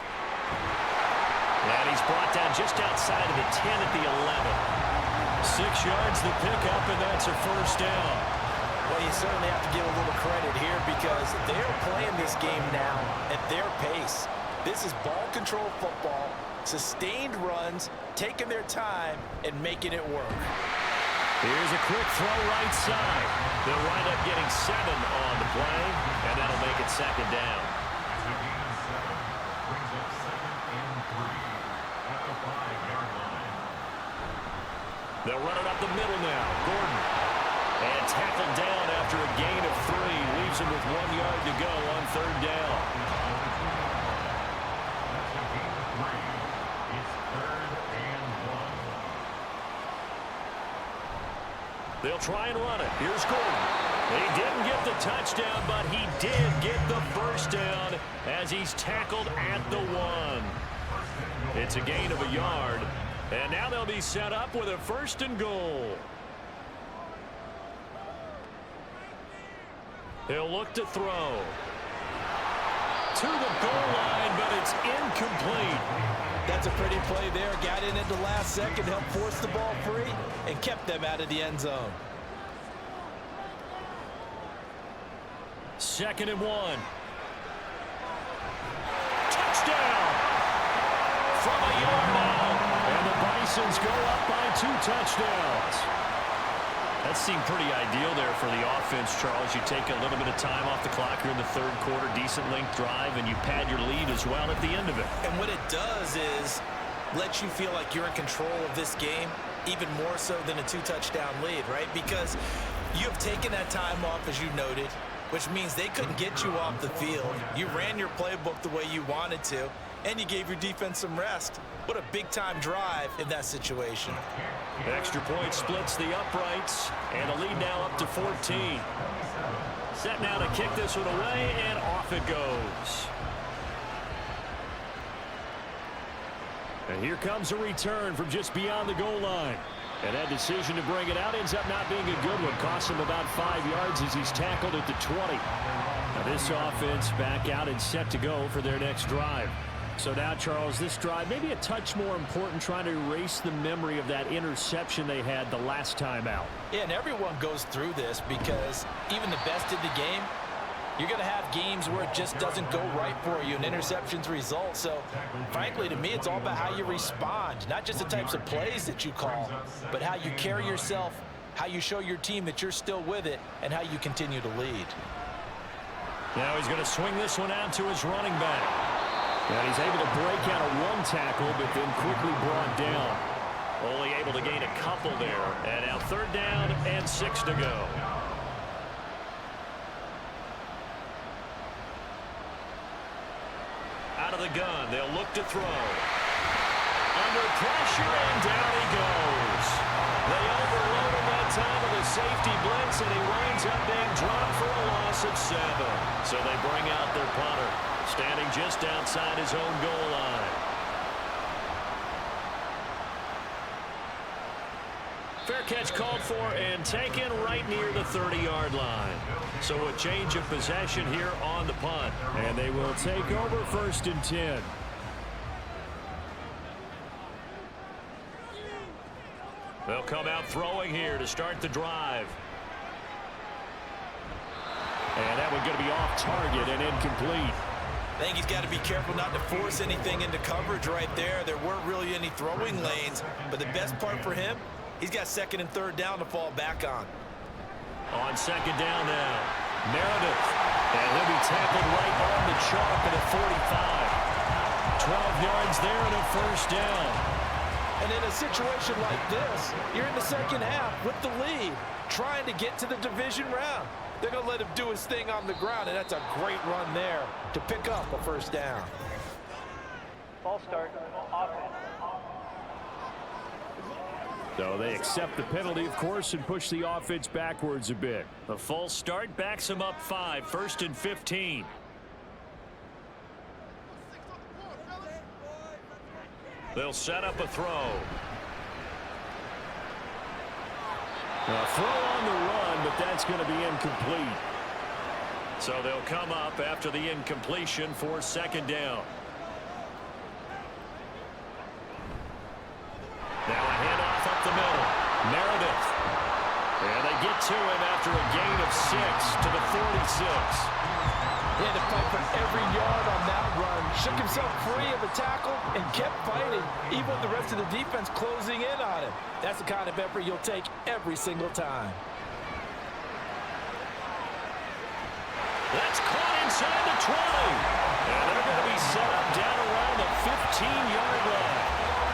And he's brought down just outside of the 10 at the 11. 6 yards the pickup, and that's a first down. Well, you certainly have to give a little credit here because they're playing this game now at their pace. This is ball control football, sustained runs, taking their time, and making it work. Here's a quick throw right side. They'll wind up getting 7 on the play, and that'll make it 2nd down. They'll run it up the middle now. Gordon. And tackled down after a gain of 3. Leaves him with 1 yard to go on 3rd down. It's 3rd and 1. They'll try and run it. Here's Gordon. He didn't get the touchdown, but he did get the first down as he's tackled at the 1. It's a gain of a yard. And now they'll be set up with a 1st and goal. He'll look to throw. To the goal line, but it's incomplete. That's a pretty play there. Got in at the last second, helped force the ball free, and kept them out of the end zone. 2nd and 1. Touchdown! From a yard out. And the Bisons go up by 2 touchdowns. That seemed pretty ideal there for the offense, Charles. You take a little bit of time off the clock here in the 3rd quarter, decent length drive, and you pad your lead as well at the end of it. And what it does is let you feel like you're in control of this game, even more so than a 2-touchdown lead, right? Because you have taken that time off, as you noted, which means they couldn't get you off the field. You ran your playbook the way you wanted to, and you gave your defense some rest. What a big-time drive in that situation. Extra point splits the uprights, and a lead now up to 14. Set now to kick this one away, and off it goes. And here comes a return from just beyond the goal line. And that decision to bring it out ends up not being a good one. Costs him about 5 yards as he's tackled at the 20. Now this offense back out and set to go for their next drive. So now, Charles, this drive maybe a touch more important, trying to erase the memory of that interception they had the last time out. Yeah, and everyone goes through this because even the best in the game, You're going to have games where it just doesn't go right for you and interceptions result. So, frankly, to me, it's all about how you respond. Not just the types of plays that you call, but how you carry yourself, how you show your team that you're still with it, and how you continue to lead. Now he's going to swing this one out to his running back. And he's able to break out of one tackle, but then quickly brought down. Only able to gain a couple there. And now 3rd down and 6 to go. Out of the gun, they'll look to throw. Under pressure, and down he goes. They overload him that time with a safety blitz, and he winds up being dropped for a loss of 7. So they bring out their punter, standing just outside his own goal line. Fair catch called for and taken right near the 30-yard line. So a change of possession here on the punt. And they will take over 1st and 10. They'll come out throwing here to start the drive. And that one's going to be off target and incomplete. I think he's got to be careful not to force anything into coverage right there. There weren't really any throwing lanes, but the best part for him, he's got 2nd and 3rd down to fall back on. On 2nd down now, Meredith. And he'll be tackled right on the chalk at a 45. 12 yards there and a 1st down. And in a situation like this, you're in the 2nd half with the lead, trying to get to the division round. They're going to let him do his thing on the ground, and that's a great run there to pick up a 1st down. False start, offense. So they accept the penalty, of course, and push the offense backwards a bit. A false start backs them up 5, 1st and 15. They'll set up a throw. A throw on the run, but that's going to be incomplete. So they'll come up after the incompletion for 2nd down. Now a handoff up the middle. Meredith. And they get to him after a gain of 6 to the 46. He had to fight for every yard on that run. Shook himself free of the tackle and kept fighting, even with the rest of the defense closing in on him. That's the kind of effort you'll take every single time. That's caught inside the 20. And they're going to be set up down around the 15-yard line.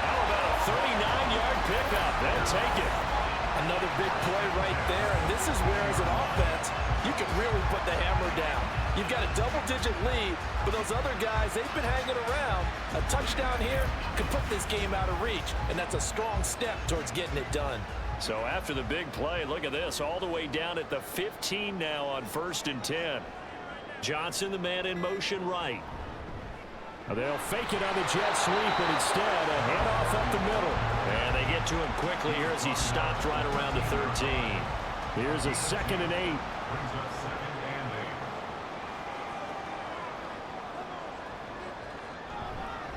How about a 39-yard pickup? They'll take it. Another big play right there, and this is where, as an offense, you can really put the hammer down. You've got a double-digit lead, but those other guys, they've been hanging around. A touchdown here could put this game out of reach, and that's a strong step towards getting it done. So after the big play, look at this, all the way down at the 15 now on 1st and 10. Johnson, the man in motion right. They'll fake it on the jet sweep, but instead a handoff up the middle. And they get to him quickly here as he stopped right around the 13. Here's a 2nd and 8.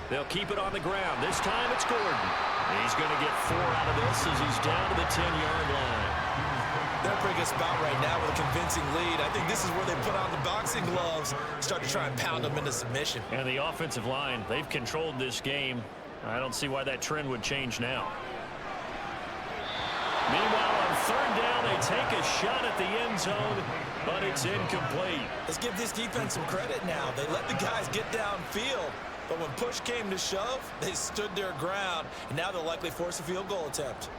They'll keep it on the ground. This time it's Gordon. He's going to get 4 out of this as he's down to the 10-yard line. They're bringing us about right now with a convincing lead. I think this is where they put on the boxing gloves, start to try and pound them into submission. And the offensive line, they've controlled this game. I don't see why that trend would change now. Meanwhile, on 3rd down, they take a shot at the end zone, but it's incomplete. Let's give this defense some credit now. They let the guys get downfield, but when push came to shove, they stood their ground, and now they'll likely force a field goal attempt.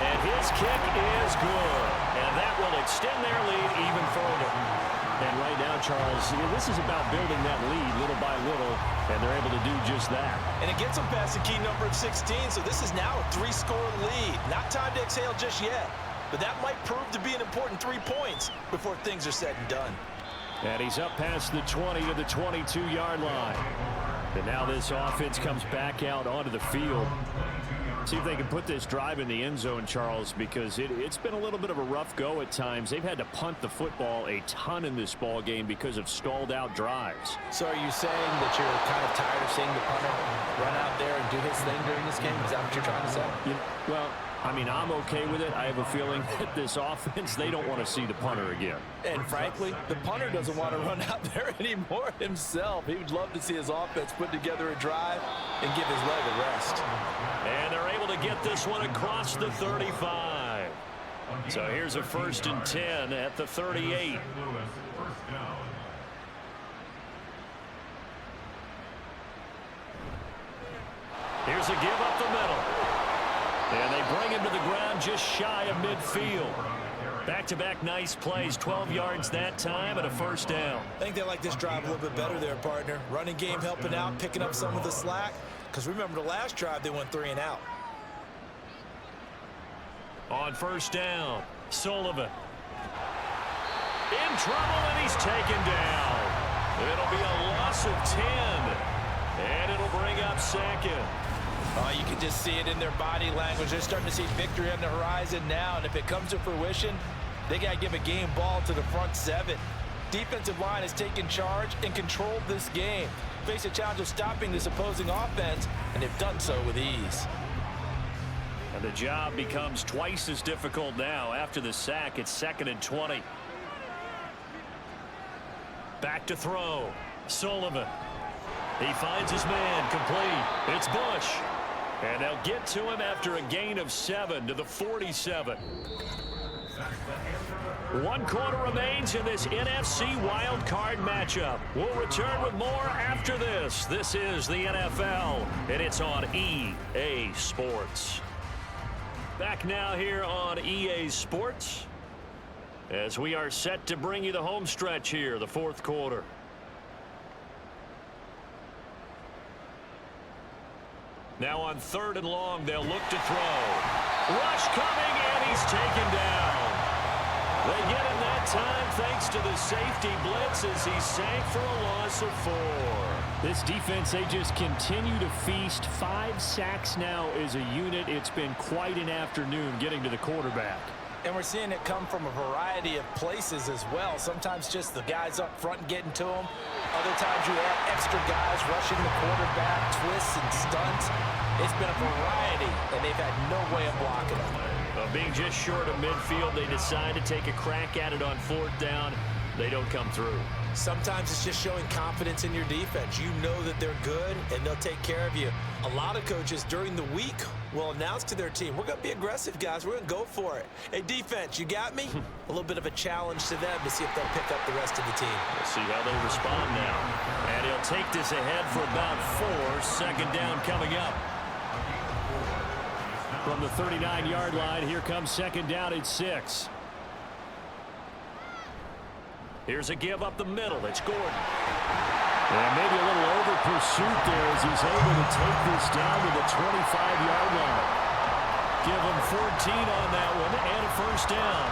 And his kick is good, and that will extend their lead even further. And right now, Charles, this is about building that lead little by little, and they're able to do just that. And it gets them past the key number of 16, so this is now a 3-score lead. Not time to exhale just yet, but that might prove to be an important 3 points before things are said and done. And he's up past the 20 to the 22-yard line. And now this offense comes back out onto the field. See if they can put this drive in the end zone, Charles, because it's been a little bit of a rough go at times. They've had to punt the football a ton in this ball game because of stalled out drives. So are you saying that you're kind of tired of seeing the punter run out there and do his thing during this game? Is that what you're trying to say? Well, I mean, I'm okay with it. I have a feeling that this offense, they don't want to see the punter again. And frankly, the punter doesn't want to run out there anymore himself. He would love to see his offense put together a drive and give his leg a rest. And they're able to get this one across the 35. So here's a 1st and 10 at the 38. Here's a give up the middle. And they bring him to the ground just shy of midfield. Back-to-back nice plays, 12 yards that time and a 1st down. I think they like this drive a little bit better there, partner. Running game helping out, picking up some of the slack. Because remember the last drive, they went 3 and out. On 1st down, Sullivan. In trouble, and he's taken down. It'll be a loss of 10. And it'll bring up 2nd. Oh, you can just see it in their body language. They're starting to see victory on the horizon now. And if it comes to fruition, they got to give a game ball to the front 7. Defensive line has taken charge and controlled this game. Face a challenge of stopping this opposing offense, and they've done so with ease. And the job becomes twice as difficult now after the sack. It's 2nd and 20. Back to throw. Sullivan. He finds his man complete. It's Bush. And they'll get to him after a gain of 7 to the 47. 1 quarter remains in this NFC wildcard matchup. We'll return with more after this. This is the NFL, and it's on EA Sports. Back now here on EA Sports as we are set to bring you the home stretch here, the 4th quarter. Now on 3rd and long, they'll look to throw. Rush coming, and he's taken down. They get him that time thanks to the safety blitz as he sank for a loss of 4. This defense, they just continue to feast. 5 sacks now as a unit. It's been quite an afternoon getting to the quarterback. And we're seeing it come from a variety of places as well. Sometimes just the guys up front getting to them. Other times you have extra guys rushing the quarterback, twists and stunts. It's been a variety, and they've had no way of blocking them. Being just short of midfield, they decide to take a crack at it on 4th down. They don't come through. Sometimes it's just showing confidence in your defense. You know that they're good, and they'll take care of you. A lot of coaches during the week will announce to their team, we're going to be aggressive, guys. We're going to go for it. Hey, defense, you got me? A little bit of a challenge to them to see if they'll pick up the rest of the team. We'll see how they respond now. And he'll take this ahead for about 4. 2nd down coming up. From the 39-yard line, here comes 2nd down at 6. Here's a give up the middle. It's Gordon. And maybe a little over pursuit there as he's able to take this down to the 25-yard line. Give him 14 on that one and a 1st down.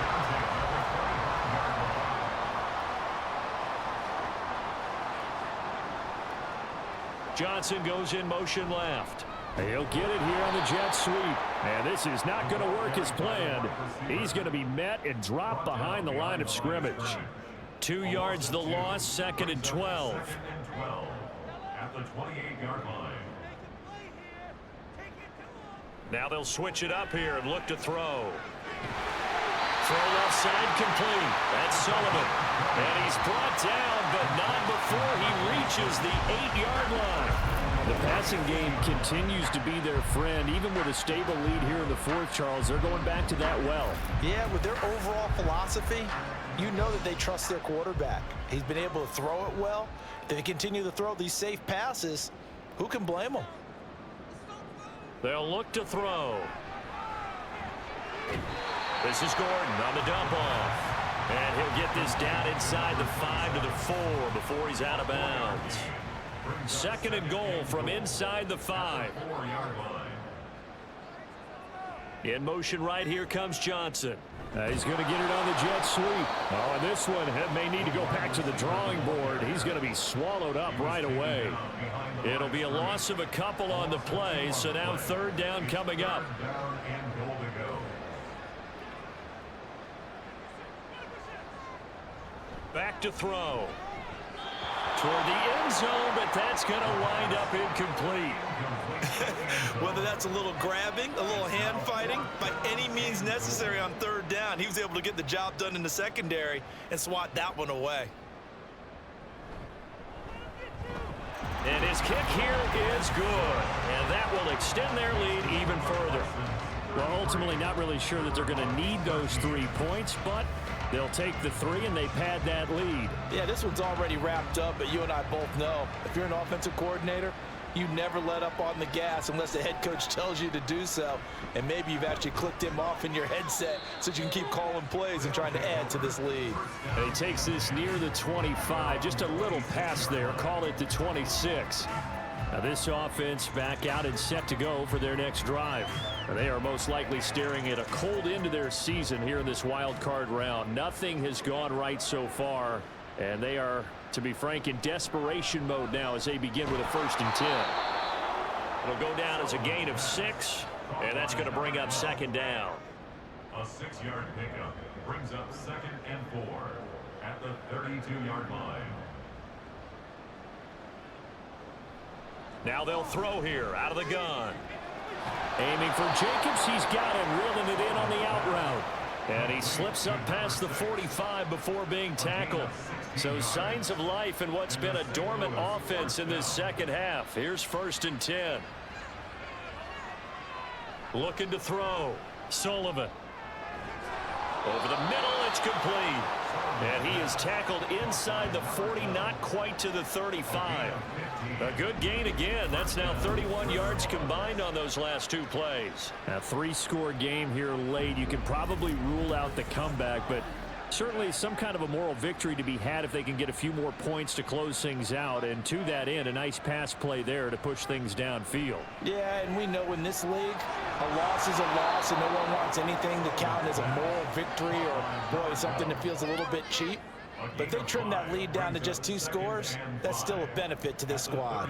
Johnson goes in motion left. He'll get it here on the jet sweep. And this is not going to work as planned. He's going to be met and dropped behind the line of scrimmage. 2 yards the loss, 2nd and 12. At the 28-yard line. Now they'll switch it up here and look to throw. Throw left side complete. That's Sullivan. And he's brought down, but not before he reaches the 8-yard line. The passing game continues to be their friend. Even with a stable lead here in the 4th, Charles, they're going back to that well. Yeah, with their overall philosophy, you know that they trust their quarterback. He's been able to throw it well. If they continue to throw these safe passes, who can blame them? They'll look to throw. This is Gordon on the dump off. And he'll get this down inside the 5 to the 4 before he's out of bounds. 2nd and goal from inside the 5. In motion right here comes Johnson. He's going to get it on the jet sweep. Oh, and this one may need to go back to the drawing board. He's going to be swallowed up right away. It'll be a loss of a couple on the play, so now 3rd down coming up. Back to throw. Toward the end zone, but that's going to wind up incomplete. Whether that's a little grabbing, a little hand fighting, by necessary on third down. He was able to get the job done in the secondary and swat that one away. And his kick here is good. And that will extend their lead even further. Well, ultimately not really sure that they're going to need those 3 points, but they'll take the 3 and they pad that lead. Yeah, this one's already wrapped up, but you and I both know if you're an offensive coordinator, you never let up on the gas unless the head coach tells you to do so. And maybe you've actually clicked him off in your headset so you can keep calling plays and trying to add to this lead. And he takes this near the 25, just a little past there, call it the 26. Now this offense back out and set to go for their next drive. They are most likely staring at a cold end to their season here in this wild card round. Nothing has gone right so far, and they are, to be frank, in desperation mode now as they begin with a 1st and 10. It'll go down as a gain of 6, and that's going to bring up 2nd down. A 6-yard pickup brings up 2nd and 4 at the 32-yard line. Now they'll throw here out of the gun. Aiming for Jacobs. He's got him, reeling it in on the out route. And he slips up past the 45 before being tackled. So signs of life in what's been a dormant offense in this second half. Here's 1st and 10. Looking to throw. Sullivan. Over the middle, it's complete. And he is tackled inside the 40, not quite to the 35. A good gain again. That's now 31 yards combined on those last 2 plays. A 3-score game here late. You can probably rule out the comeback, but certainly some kind of a moral victory to be had if they can get a few more points to close things out. And to that end, a nice pass play there to push things downfield. Yeah, and we know in this league, a loss is a loss, and no one wants anything to count as a moral victory or, boy, something that feels a little bit cheap. But if they trim that lead down to just 2 scores, that's still a benefit to this squad.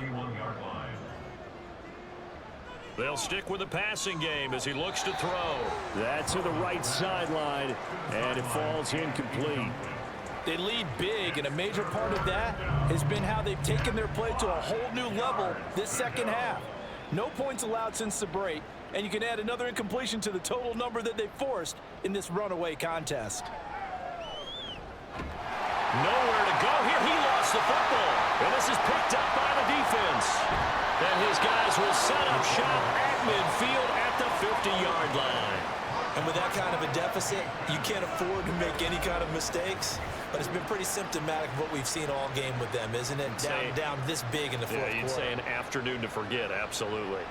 They'll stick with the passing game as he looks to throw. That's to the right sideline, and it falls incomplete. They lead big, and a major part of that has been how they've taken their play to a whole new level this second half. No points allowed since the break, and you can add another incompletion to the total number that they forced in this runaway contest. Nowhere to go here. He lost the football, and this is picked up by the defense. And his guys will set up shop at midfield at the 50-yard line. And with that kind of a deficit, you can't afford to make any kind of mistakes. But it's been pretty symptomatic of what we've seen all game with them, isn't it? Down this big in the fourth quarter. Yeah, you'd say an afternoon to forget, absolutely.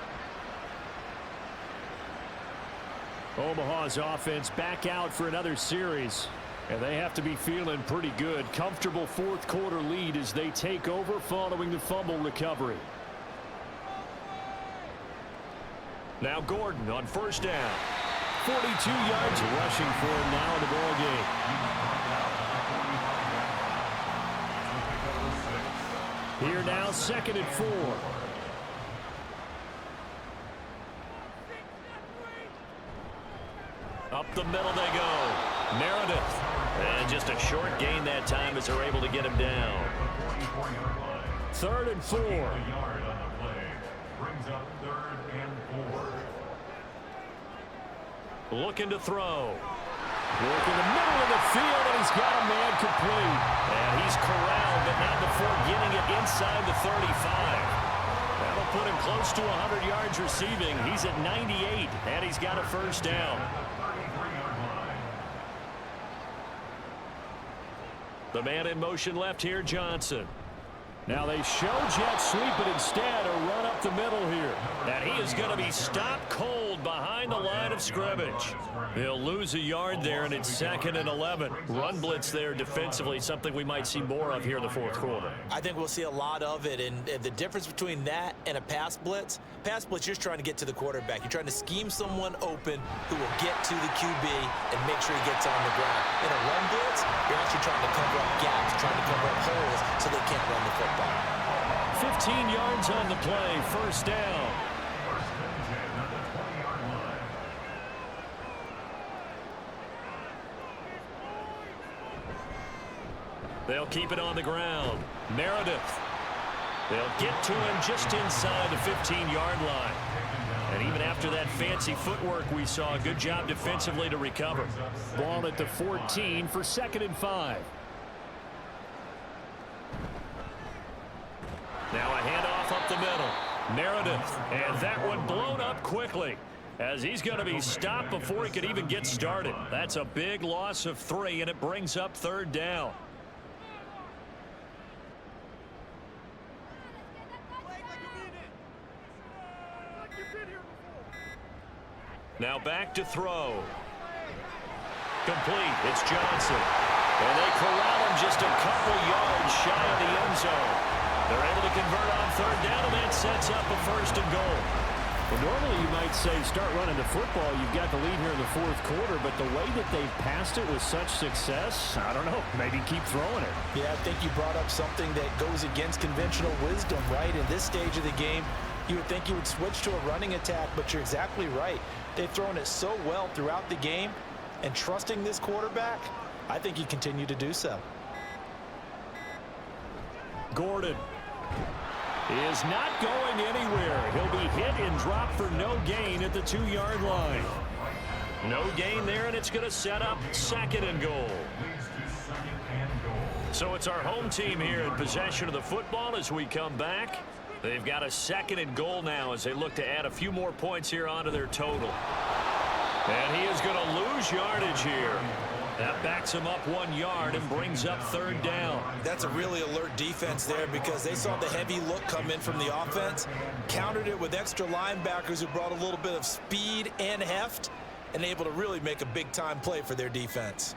Omaha's offense back out for another series. And they have to be feeling pretty good. Comfortable 4th quarter lead as they take over following the fumble recovery. Now Gordon on 1st down. 42 yards rushing for him now in the ball game. Here now, 2nd and 4. Up the middle they go. Meredith. And just a short gain that time as they're able to get him down. 3rd and 4. Looking to throw. Work in the middle of the field, and he's got a man complete. And he's corralled, but not before getting it inside the 35. That'll put him close to 100 yards receiving. He's at 98, and he's got a 1st down. The man in motion left here, Johnson. Now they show jet sweep, but instead a run up the middle here. And he is going to be stopped cold behind the line of scrimmage. They'll lose a yard there, and it's 2nd and 11. Run blitz there defensively, something we might see more of here in the 4th quarter. I think we'll see a lot of it, and the difference between that and a pass blitz, you're just trying to get to the quarterback. You're trying to scheme someone open who will get to the QB and make sure he gets on the ground. In a run blitz, you're actually trying to cover up gaps, trying to cover up holes so they can't run the football. 15 yards on the play, 1st down. They'll keep it on the ground. Meredith. They'll get to him just inside the 15-yard line. And even after that fancy footwork we saw, a good job defensively to recover. Ball at the 14 for 2nd and 5. Now a handoff up the middle. Meredith, and that one blown up quickly as he's going to be stopped before he could even get started. That's a big loss of 3, and it brings up 3rd down. Now back to throw. Complete. It's Johnson. And they corral him just a couple yards shy of the end zone. They're able to convert on 3rd down, and that sets up a 1st and goal. Well, normally you might say start running the football. You've got the lead here in the 4th quarter, but the way that they've passed it with such success, I don't know, maybe keep throwing it. Yeah, I think you brought up something that goes against conventional wisdom, right? In this stage of the game, you would think you would switch to a running attack, but you're exactly right. They've thrown it so well throughout the game, and trusting this quarterback, I think you continue to do so. Gordon is not going anywhere. He'll be hit and dropped for no gain at the 2-yard line. No gain there, and it's going to set up 2nd and goal. So it's our home team here in possession of the football as we come back. They've got a 2nd and goal now as they look to add a few more points here onto their total. And he is going to lose yardage here. That backs him up 1 yard and brings up 3rd down. That's a really alert defense there because they saw the heavy look come in from the offense, countered it with extra linebackers who brought a little bit of speed and heft, and able to really make a big-time play for their defense.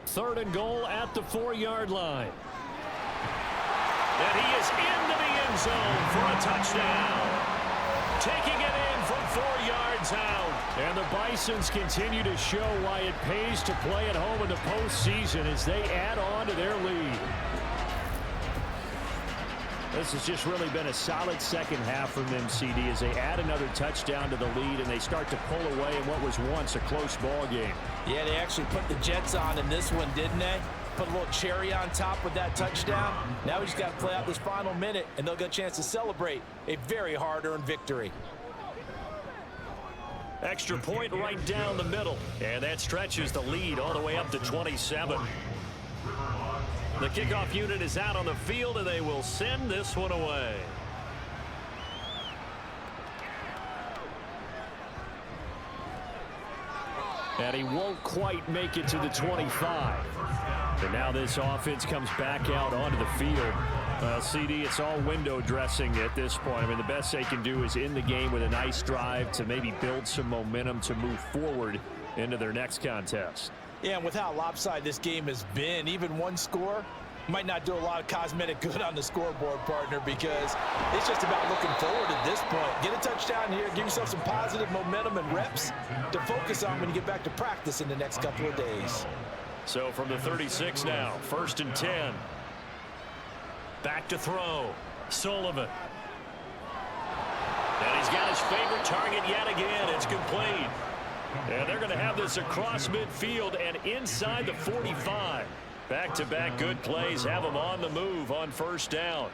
3rd and goal at the 4-yard line. And he is into the end zone for a touchdown. Taking it in from 4 yards out. And the Bisons continue to show why it pays to play at home in the postseason as they add on to their lead. This has just really been a solid second half from them, CD, as they add another touchdown to the lead and they start to pull away in what was once a close ball game. Yeah, they actually put the Jets on in this one, didn't they? Put a little cherry on top with that touchdown. Now we just got to play out this final minute, and they'll get a chance to celebrate a very hard-earned victory. Extra point right down the middle, and that stretches the lead all the way up to 27. The kickoff unit is out on the field, and they will send this one away. And he won't quite make it to the 25. And now this offense comes back out onto the field. CD, it's all window dressing at this point. I mean, the best they can do is end the game with a nice drive to maybe build some momentum to move forward into their next contest. Yeah, and with how lopsided this game has been, even one score might not do a lot of cosmetic good on the scoreboard, partner, because it's just about looking forward at this point. Get a touchdown here, give yourself some positive momentum and reps to focus on when you get back to practice in the next couple of days. So from the 36 now, 1st and 10. Back to throw. Sullivan. And he's got his favorite target yet again. It's complete. And they're going to have this across midfield and inside the 45. Back-to-back good plays have them on the move on 1st down.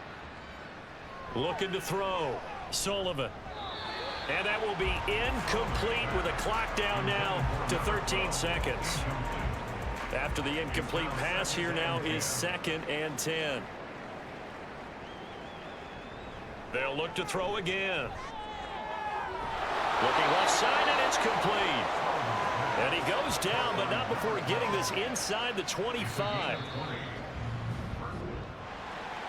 Looking to throw. Sullivan. And that will be incomplete with a clock down now to 13 seconds. After the incomplete pass, here now is 2nd and 10. They'll look to throw again. Looking left side, and it's complete. And he goes down, but not before getting this inside the 25.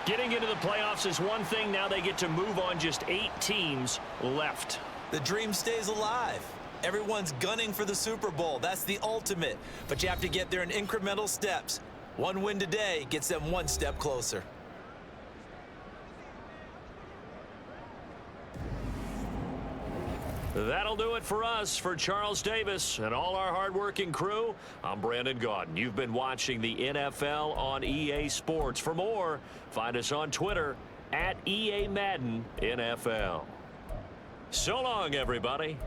Getting into the playoffs is one thing. Now they get to move on. Just 8 teams left. The dream stays alive. Everyone's gunning for the Super Bowl. That's the ultimate. But you have to get there in incremental steps. One win today gets them one step closer. That'll do it for us. For Charles Davis and all our hardworking crew, I'm Brandon Gaudin. You've been watching the NFL on EA Sports. For more, find us on Twitter @EA Madden NFL. So long, everybody.